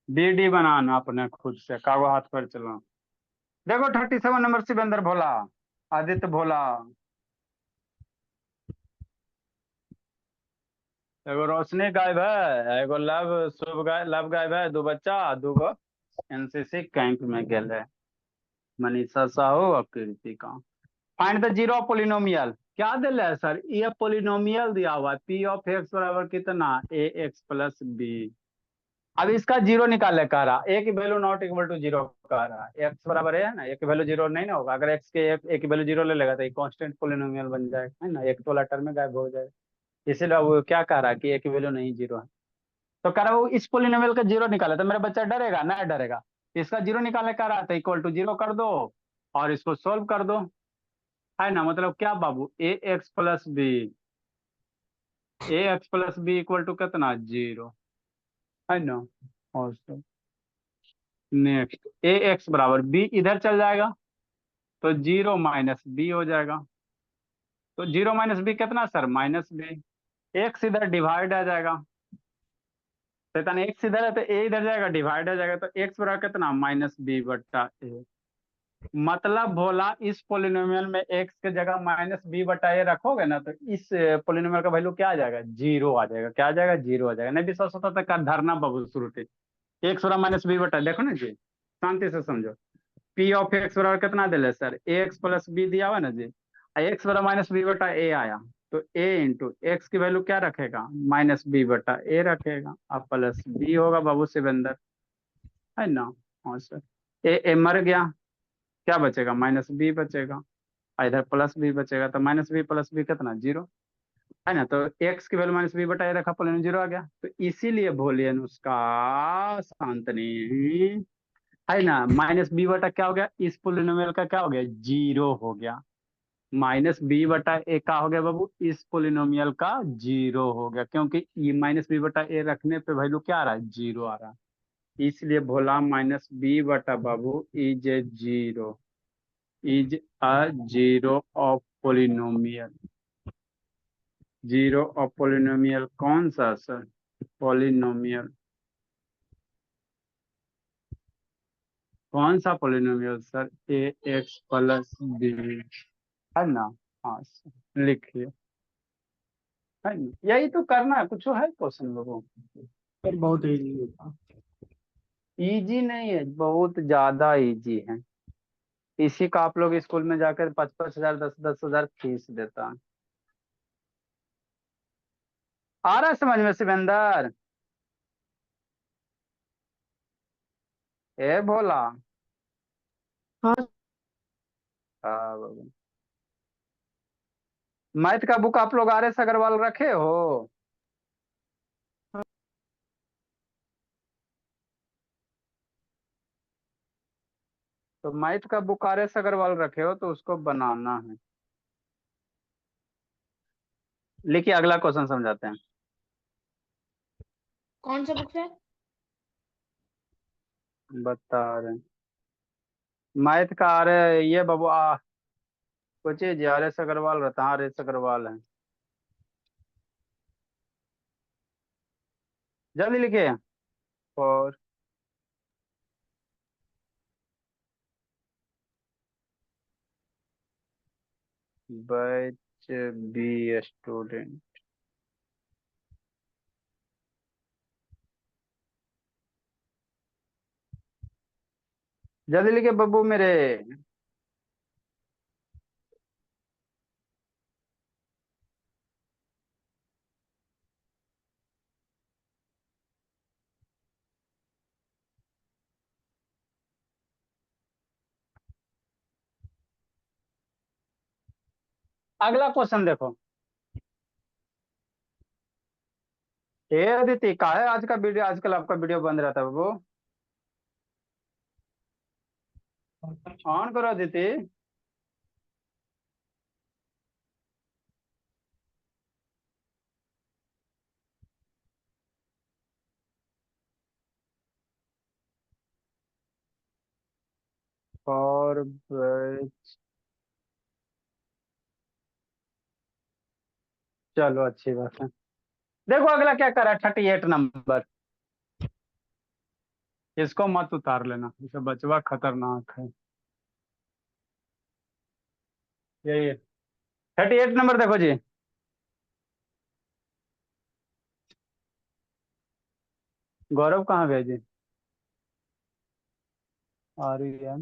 बीडी बनाना अपने खुद से, कागो हाथ पर चलो। देखो 37 नंबर शिवेंद्र भोला, आदित्य भोला, एगो रोशनी गायब है, एगो लव शुभ गाय लव गायब है, दो बच्चा दूगो एनसीसी कैंप में गेल है, मनीषा साहू और Kritika. Find the zero polynomial. क्या दिल है सर? ये पोलिनोमियल दिया हुआ है, पी ऑफ एक्स बराबर कितना, ए एक्स प्लस बी। अब इसका जीरो निकालने कह रहा, ए की value not equal to zero कह रहा है। एक्स बराबर है ना, ए की वैल्यू जीरो नहीं ना होगा। अगर एक्स के ए की वैल्यू जीरो ले लेगा तो ये कांस्टेंट पोलिनोमियल बन जाएगा, है ना, एक तो वाला टर्म में गायब हो जाएगा। इसीलिए वो क्या कह रहा है कि ए की वैल्यू नहीं जीरो है। तो कह रहा है वो इस पोलिनोमियल का जीरो निकाले, तो मेरा बच्चा डरेगा ना? डरेगा। इसका जीरो निकालने कह रहा है तो इक्वल टू जीरो कर दो और इसको सोल्व कर दो, है ना। मतलब क्या बाबू, A X plus B, A X plus B equal to कितना, जीरो, है ना। और नेक्स्ट ए एक्स बराबर बी इधर चल जाएगा तो जीरो माइनस बी हो जाएगा। तो जीरो माइनस बी कितना सर, माइनस बी। एक्स इधर डिवाइड आ जाएगा, तो इतना एक्स इधर है तो ए इधर जाएगा, डिवाइड आ जाएगा, तो एक्स बराबर कितना, माइनस बी बट्टा ए। मतलब बोला इस पोलिनोमियल में एक्स के जगह माइनस बी बटा ए रखोगे ना तो इस पोलिनोमियल का वैल्यू क्या आ जाएगा, जीरो आ जाएगा। क्या आ जाएगा, जीरो आ जाएगा। नहीं विश्वास होता तो कर धरना बाबू शुरू से। एक्स बराबर माइनस बी बटा, देखो ना जी, शांति से समझो। पी ऑफ एक्स बराबर कितना दिले sir, A X plus B दिया हुआ ना जी। एक्स बराबर माइनस बी बटा ए आया, तो ए इंटू एक्स की वैल्यू क्या रखेगा, माइनस बी बटा ए रखेगा, अब प्लस बी होगा बाबू शिवेंद्र, है ना। हाँ सर, ए मर गया, क्या बचेगा, माइनस बी बचेगा, और इधर प्लस बी बचेगा, तो माइनस बी प्लस बी कितना, जीरो, है ना। तो एक्स की वैल्यू माइनस बी बटा ए रखा, पोलिनोमियल जीरो आ गया। तो इसीलिए बोलियन उसका शांतनी, है ना, माइनस बी बटा क्या हो गया, इस पोलिनोमियल का क्या हो गया, जीरो हो गया। माइनस बी बटा ए का हो गया बाबू, इस पोलिनोमियल का जीरो हो गया, क्योंकि ये माइनस बी बटा ए रखने पे वैल्यू क्या आ रहा है, जीरो आ रहा है। इसलिए बोला माइनस बी बटा बाबू is a zero, is a zero of polynomial. Zero of polynomial कौन सा सर, पोलिनोमियल, कौन सा polynomial sir? A X plus B है ना? हाँ sir, लिखिए। है ना, यही तो करना है, कुछ है क्वेश्चन लोगों? सर बहुत इजी था। इजी नहीं है, बहुत ज्यादा इजी है। इसी का आप लोग स्कूल में जाकर 5,500 10,000 फीस देता है। आ रहा है समझ में शिवेंदर? ए भोला। हाँ हाँ बाबू। मैथ का बुक आप लोग आर एस अग्रवाल रखे हो? तो मैथ का बुक आर एस अग्रवाल रखे हो तो उसको बनाना है। लिखिए अगला क्वेश्चन समझाते हैं। कौन सा बुक है? बता रहे हैं। मैथ का आर ये बाबू सोचिए जी, आर एस अग्रवाल रहता है, आर एस अग्रवाल है। जल्दी लिखिए। और बैच बी स्टूडेंट। जल्दी लिखिए बब्बू मेरे। अगला क्वेश्चन देखो। ए अदिति का है आज का वीडियो, आजकल आपका वीडियो बंद रहता है बाबू। ऑन करो अदिति। और बैच, चलो अच्छी बात है। देखो अगला क्या कर रहा है, 38 नंबर। इसको मत उतार लेना, इसे बचवा खतरनाक है। यही है 38 नंबर, देखो जी। गौरव कहाँ भेजे? आ रही है,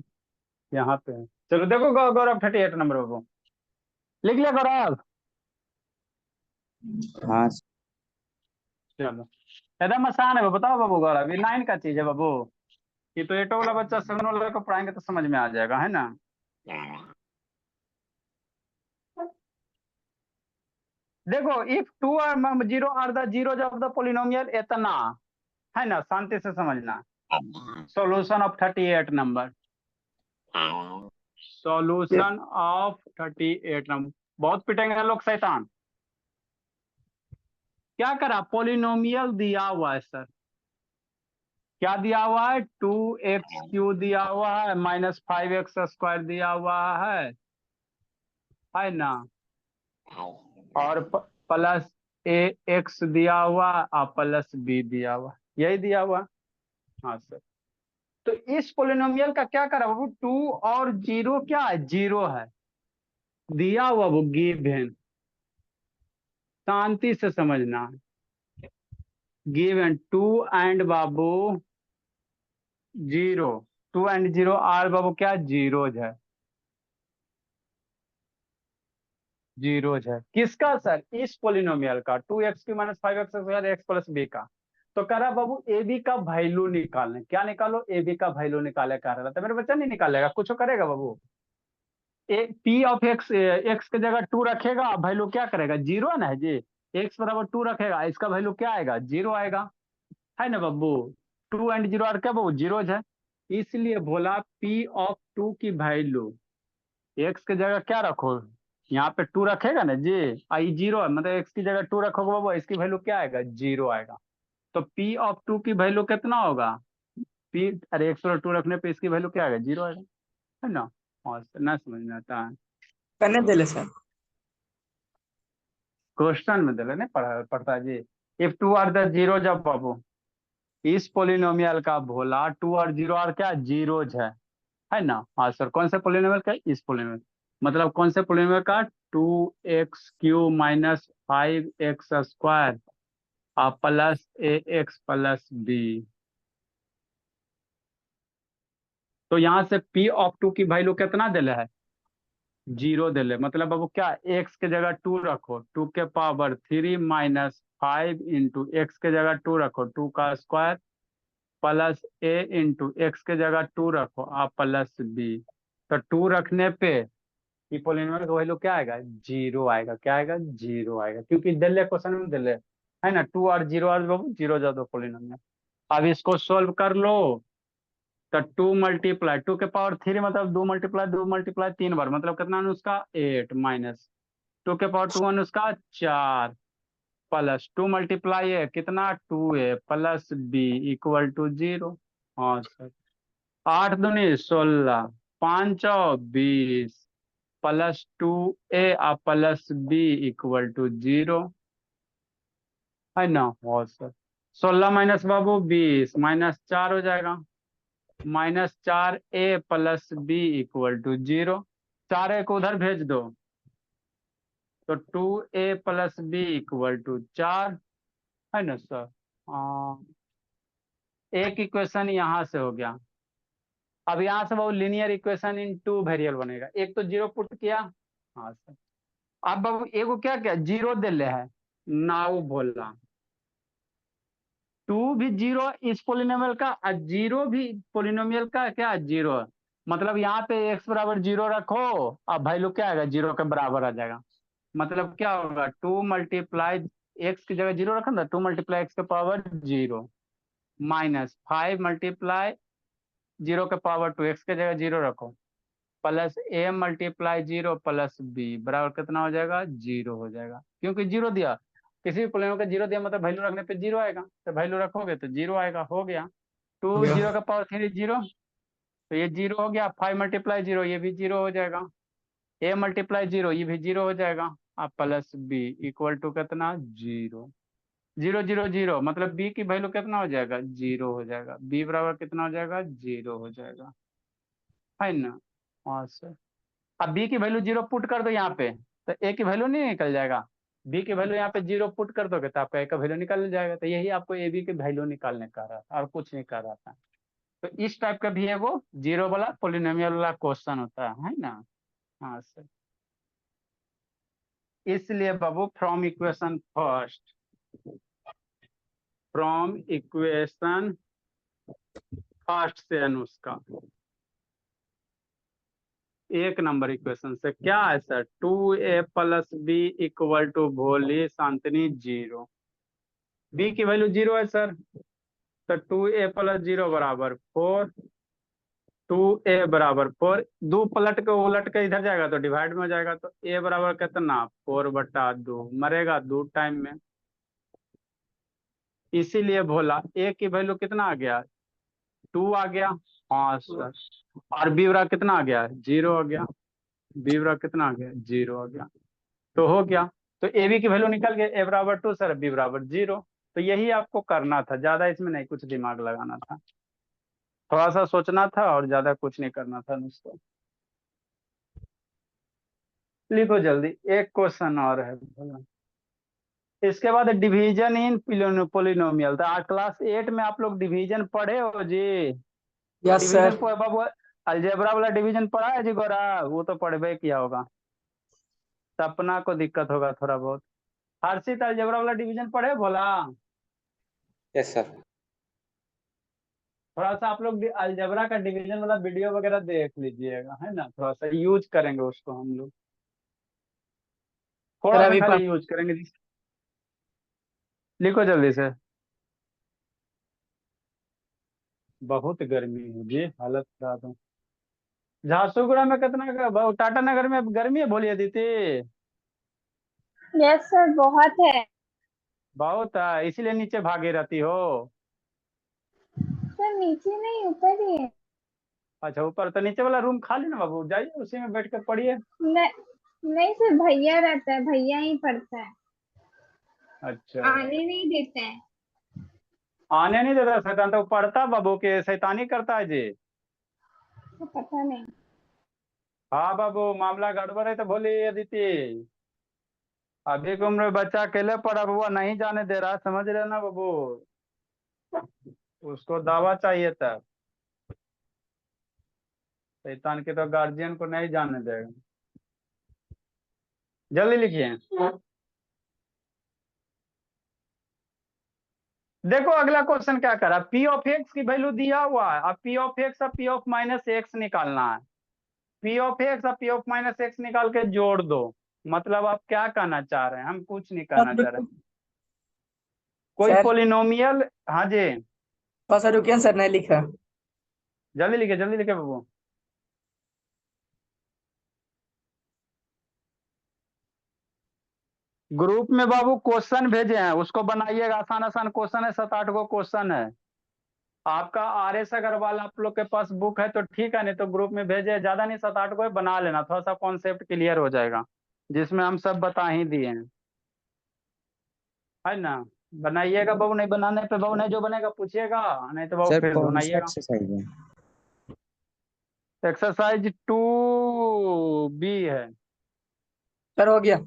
यहाँ पे है। चलो देखो गौरव 38 नंबर बाबू। लिख लिया गौरव? हाँ चलो एकदम आसान है, बताओ बाबू गौरव, ये 9 का चीज है बाबू। ये तो 8 वाला बच्चा 7 वाला को पढ़ाएंगे तो समझ में आ जाएगा, है ना? देखो इफ 2 और 0 are the zeros of the polynomial इतना, है ना, शांति से समझना। Solution of 38 number. Solution of 38 number. बहुत पिटेंगे लोग शैतान। क्या करा, पोलिनोमियल दिया हुआ है सर। क्या दिया हुआ है? 2x³ दिया हुआ है, -5x² दिया हुआ है ना? और प्लस ax दिया हुआ और प्लस b दिया हुआ, यही दिया हुआ। हाँ सर। तो इस पोलिनोमियल का क्या करा बाबू, 2 और 0 क्या है? 0 है, दिया हुआ वो गिवन। शांति से समझना। गिवन 2 एंड बाबू 0, 2 एंड 0 आर बाबू क्या? जीरोज है। जीरोज है किसका सर? इस पोलिनोमियल का, 2x³ - 5x² x plus B का। तो कह रहा बाबू ए बी का वैल्यू निकालने, क्या निकालो? ए बी का वैल्यू निकाले कह रहा था, मेरे बच्चा नहीं निकालेगा, कुछ करेगा बाबू। पी ऑफ एक्स, एक्स की जगह 2 रखेगा, वैल्यू क्या करेगा? 0 ना है जी। एक्स बराबर 2 रखेगा, इसका वैल्यू क्या आएगा? 0 आएगा, है ना बाबू? 2 एंड 0 आर क्या बाबू? जीरोज है। इसलिए बोला पी ऑफ 2 की वैल्यू, एक्स की जगह क्या रखो? यहाँ पे 2 रखेगा ना जी, आई 0 है, मतलब एक्स की जगह 2 रखोगे बाबू, इसकी वैल्यू क्या आएगा? 0 आएगा। तो पी ऑफ 2 की वैल्यू कितना होगा? पी, अरे एक्स और 2 रखने पे इसकी वैल्यू क्या आएगा? 0 आएगा, है ना? और ना समझ में आता है? करने दे ले सर। क्वेश्चन में दिले नहीं पढ़ता जी। If 2 are the zeros of बाबू, इस पोलिनोमियल का भोला 2 और 0 आर क्या? जीरोज है। है ना। हाँ सर, कौन से पोलिनोमियल का, इस पोलिनोमियल, मतलब कौन से पोलिनोमियल का, 2x³ minus 5x² plus ax plus b। तो यहाँ से p ऑफ 2 की वैल्यू कितना दिले है, 0 दिले, मतलब अब क्या, x के जगह 2 रखो, 2 के पावर 3 माइनस 5 इंटू एक्स के जगह 2 रखो, 2 का square plus a into x के जगह 2 रखो प्लस b। तो 2 रखने पे ये पोलिनोमियल का वैल्यू क्या आएगा, 0 आएगा। क्या आएगा, 0 आएगा, क्योंकि दिले क्वेश्चन में दिले है ना, 2 और 0 और बाबू 0 ज्यादा पोलिनोमियल। अब इसको सोल्व कर लो, तो 2 मल्टीप्लाई 2 के पावर 3 मतलब 2 मल्टीप्लाई 3 बार, मतलब कितना अनुस्का 8 माइनस 2 के पावर 2 अनुस्का 4 प्लस 2 मल्टीप्लाई है कितना 2a plus b equal to 0। हाँ सर, 8 दूनी 16 5 20 plus 2a plus b equal to 0, है ना। हाँ सर, 16 माइनस बाबू 20 माइनस 4 हो जाएगा, -4a plus b equal to 0। 4a को उधर भेज दो, तो 2a plus b equal to 4, है ना सर। हाँ, एक इक्वेशन यहाँ से हो गया। अब यहाँ से वो लीनियर इक्वेशन इन 2 वेरिएबल बनेगा, एक तो 0 पुट किया। हाँ सर, अब बाबू एगो क्या क्या 0 दिले है, नाउ बोलना 2 भी 0 इस पोलिनोमियल का, और 0 भी पोलिनोमियल का क्या 0 है। मतलब यहाँ पे x बराबर 0 रखो, अब वैल्यू क्या आएगा, 0 के बराबर आ जाएगा। मतलब क्या होगा, 2 मल्टीप्लाई एक्स की जगह 0 रखा ना, 2 मल्टीप्लाई एक्स के पावर 0 माइनस 5 मल्टीप्लाई 0 के पावर 2 एक्स के जगह 0 रखो plus a multiply 0 plus b बराबर कितना हो जाएगा, 0 हो जाएगा, क्योंकि 0 दिया, किसी भी पोलिनोमियल का 0 दिया मतलब वैल्यू रखने पे 0 आएगा, तो वैल्यू रखोगे तो 0 आएगा। हो गया, 2 0 का पावर 3 0, तो ये 0 हो गया। 5 मल्टीप्लाई 0 ये भी 0 हो जाएगा, a मल्टीप्लाई 0 ये भी 0 हो जाएगा, अब प्लस b इक्वल टू कितना 0 0 0 0, मतलब b की वैल्यू कितना हो जाएगा, 0 हो जाएगा। b बराबर कितना हो जाएगा, 0 हो जाएगा, है ना। हाँ सर, अब b की वैल्यू 0 पुट कर दो यहाँ पे, तो a की वैल्यू नहीं निकल जाएगा। b की वैल्यू यहाँ पे 0 पुट कर दोगे तो आपका a का वैल्यू निकल जाएगा। तो यही आपको ए बी की वैल्यू निकालने का रहा था, और कुछ नहीं कर रहा था। तो इस टाइप का भी है वो 0 वाला पोलिनोमियल वाला क्वेश्चन होता है ना। हाँ सर, इसलिए बाबू from equation first, from equation first से अनुष्का, एक नंबर इक्वेशन से क्या है sir, 2a plus B equal to भोली शांतनी 0, b की वैल्यू 0 है सर, तो 2a प्लस 0 बराबर 4, 2a बराबर 4, दो पलट के उलट के इधर जाएगा तो डिवाइड में हो जाएगा, तो a बराबर कितना 4/2 मरेगा 2 टाइम में, इसीलिए भोला a की वैल्यू कितना आ गया 2 आ गया। हाँ सर, और b बराबर कितना आ गया 0 आ गया, b बराबर कितना आ गया 0 आ गया, तो हो गया। तो ए बी की वैल्यू निकल गई, a बराबर 2 सर, b बराबर 0। तो यही आपको करना था, ज्यादा इसमें नहीं कुछ दिमाग लगाना था, थोड़ा सा सोचना था और ज्यादा कुछ नहीं करना था दोस्तों। लिखो जल्दी, एक क्वेश्चन और है। इसके बाद डिवीजन इन पोलिनोमियल, तो क्लास 8 में आप लोग डिवीजन पढ़े हो जी, यस डिवीजन सर। बाबू अलजेब्रा वाला डिवीजन पढ़ा है जी गोरा, वो तो पढ़बे किया होगा, सपना को दिक्कत होगा थोड़ा बहुत। हर्षित अलजेब्रा वाला डिवीजन पढ़े बोला, यस सर। थोड़ा सा आप लोग अलजेब्रा का डिवीजन वाला वीडियो वगैरह देख लीजिएगा, है ना, थोड़ा सा यूज करेंगे उसको हम लोग, सर थोड़ा सा अभी खाली यूज करेंगे जी। लिखो जल्दी से, बहुत गर्मी है जी, हालत खराब है। झारसुगुड़ा में कितना टाटा नगर में गर्मी है बोलिए दीदी, यस सर बहुत है। बहुत है, इसीलिए नीचे भागे रहती हो। सर नीचे नहीं ऊपर ही है। अच्छा ऊपर, तो नीचे वाला रूम खाली ना बाबू, जाइए उसी में बैठ कर पढ़िए। न, नहीं सर भैया रहता है, भैया ही पढ़ता है, अच्छा, आने नहीं देते हैं। आने नहीं देता शैतान, तो पढ़ता बाबू के शैतानी करता है जी। तो पता नहीं। हाँ बाबू, मामला गड़बड़ है तो बोलिए अदिति। अभी की उम्र में बच्चा अकेले पड़ा हुआ नहीं जाने दे रहा, समझ रहे ना बाबू। उसको दावा चाहिए था। शैतान के तो गार्जियन को नहीं जाने देगा। जल्दी लिखिए। देखो अगला क्वेश्चन क्या करा, पी ऑफ एक्स की वैल्यू दिया हुआ है, अब पी ऑफ एक्स और पी ऑफ माइनस एक्स निकालना है। पी ऑफ एक्स और पी ऑफ माइनस एक्स निकाल के जोड़ दो। मतलब आप क्या कहना चाह रहे हैं? हम कुछ नहीं कहना चाह रहे। कोई सर पोलिनोमियल। हाँ जी, थोड़ा सा रुकिए सर, नहीं लिखा। जल्दी लिखे बाबू। ग्रुप में बाबू क्वेश्चन भेजे हैं, उसको बनाइएगा। आसान आसान क्वेश्चन है, 7-8 गो क्वेश्चन है। आपका आर एस अग्रवाल आप लोग के पास बुक है तो ठीक है, नहीं तो ग्रुप में भेजे। ज्यादा नहीं, 7-8 गो बना लेना, थोड़ा सा कॉन्सेप्ट क्लियर हो जाएगा, जिसमें हम सब बता ही दिए हैं, है ना। बनाइएगा बाबू, नहीं बनाने पे बाबू नहीं, जो बनेगा पूछिएगा, नहीं तो बाबू सर फिर कौन सा बनाइएगा। एक्सरसाइज है? एक्सरसाइज 2B है। सर हो गया।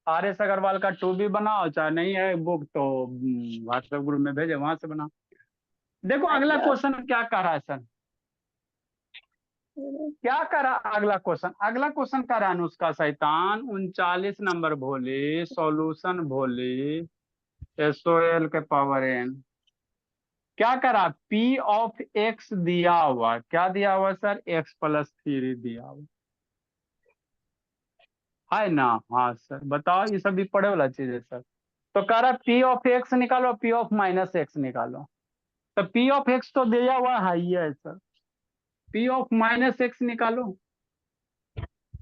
आर एस अग्रवाल का 2B बनाओ, चाहे नहीं है बुक तो व्हाट्सएप ग्रुप में भेजे, वहां से बनाओ। देखो अगला क्वेश्चन क्या कह रहा है सर, क्या करा अगला क्वेश्चन? अगला क्वेश्चन कह रहा है अनुष्का शैतान 39 नंबर भोली, सॉल्यूशन भोली, SOL के पावर n। क्या करा, P ऑफ x दिया हुआ, क्या दिया हुआ सर? x+3 दिया हुआ है ना। हाँ सर बताओ, ये सब भी पढ़े वाला चीज है सर। तो कह रहा P ऑफ x निकालो, P ऑफ माइनस x निकालो। तो P ऑफ x तो दिया हुआ है ही है sir, P of minus x निकालो।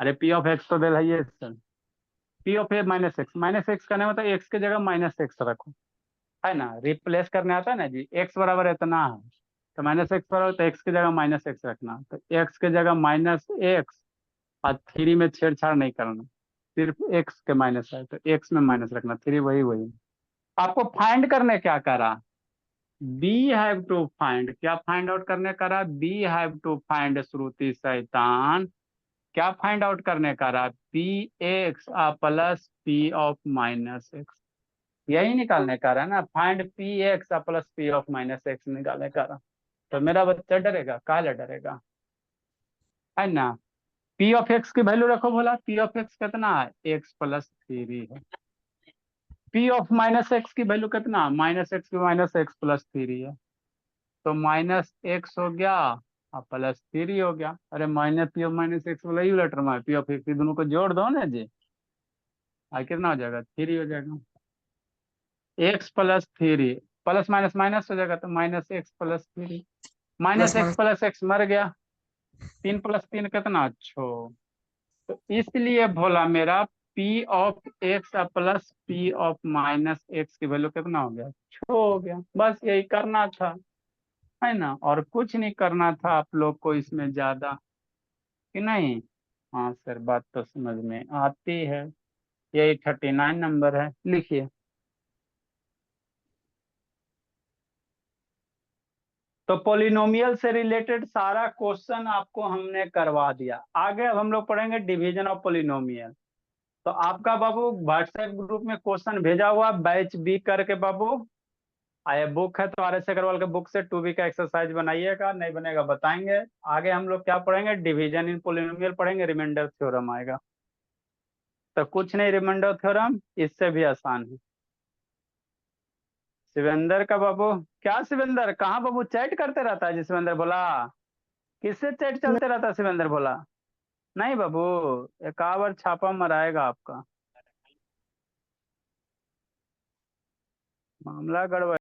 अरे P ऑफ x तो दे रही है sir. P of A minus x करने मतलब एक्स की जगह माइनस एक्स रखो, है ना। रिप्लेस करने आता है ना जी, एक्स बराबर इतना है तो माइनस एक्स बराबर, तो एक्स की जगह माइनस एक्स रखना, तो एक्स की जगह माइनस एक्स। और 3 में छेड़छाड़ नहीं करना, सिर्फ एक्स के माइनस है तो एक्स में माइनस रखना, 3 वही वही। आपको फाइंड करने क्या करा, बी हैव टू फाइंड, क्या फाइंड आउट करने करा? बी हैव टू फाइंड श्रुति शैतान। क्या फाइंड आउट करने का रहा? P x plus P of minus x, यही निकालने का रहा ना। Find P x plus P of minus x निकालने का रहा। तो मेरा बच्चा डरेगा, काहे डरेगा, है ना। पी ऑफ एक्स की वैल्यू रखो, बोला पी ऑफ एक्स कितना है? x+3 है। पी ऑफ माइनस एक्स की वैल्यू कितना? माइनस एक्स की माइनस x+3 है। तो माइनस एक्स हो गया और +3 हो गया। अरे minus P of minus x वाला यू लेटर में पी ऑफ एक्स, दोनों को जोड़ दो ना जी, कितना हो जाएगा? 3 हो जाएगा। x+3, प्लस माइनस माइनस हो जाएगा तो -x+3। Plus minus x minus. Plus x मर गया, 3+3 कितना? 6। तो इसलिए बोला मेरा P of x plus P of minus x की वैल्यू कितना हो गया? 6 हो गया। बस यही करना था, है ना, और कुछ नहीं करना था आप लोग को इसमें ज्यादा, कि नहीं। हाँ सर बात तो समझ में आती है। यही 39 नंबर है, लिखिए। तो पॉलिनोमियल से रिलेटेड सारा क्वेश्चन आपको हमने करवा दिया। आगे अब हम लोग पढ़ेंगे डिवीजन ऑफ पॉलिनोमियल। तो आपका बाबू व्हाट्सएप ग्रुप में क्वेश्चन भेजा हुआ बैच बी करके बाबू। आया बुक है तो आर एस अग्रवाल के बुक से 2B का एक्सरसाइज बनाइएगा, नहीं बनेगा बताएंगे। आगे हम लोग क्या पढ़ेंगे? डिवीजन इन पॉलिनोमियल पढ़ेंगे, रिमाइंडर थ्योरम आएगा। तो कुछ नहीं, रिमाइंडर थ्योरम इससे भी आसान है। शिवेंद्र का बाबू, क्या शिवेंद्र कहाँ बाबू चैट करते रहता है जी? शिवेंद्र बोला किससे चैट चलते रहता है? शिवेंद्र बोला नहीं बाबू, एक बार छापा मराएगा आपका, मामला गड़बड़।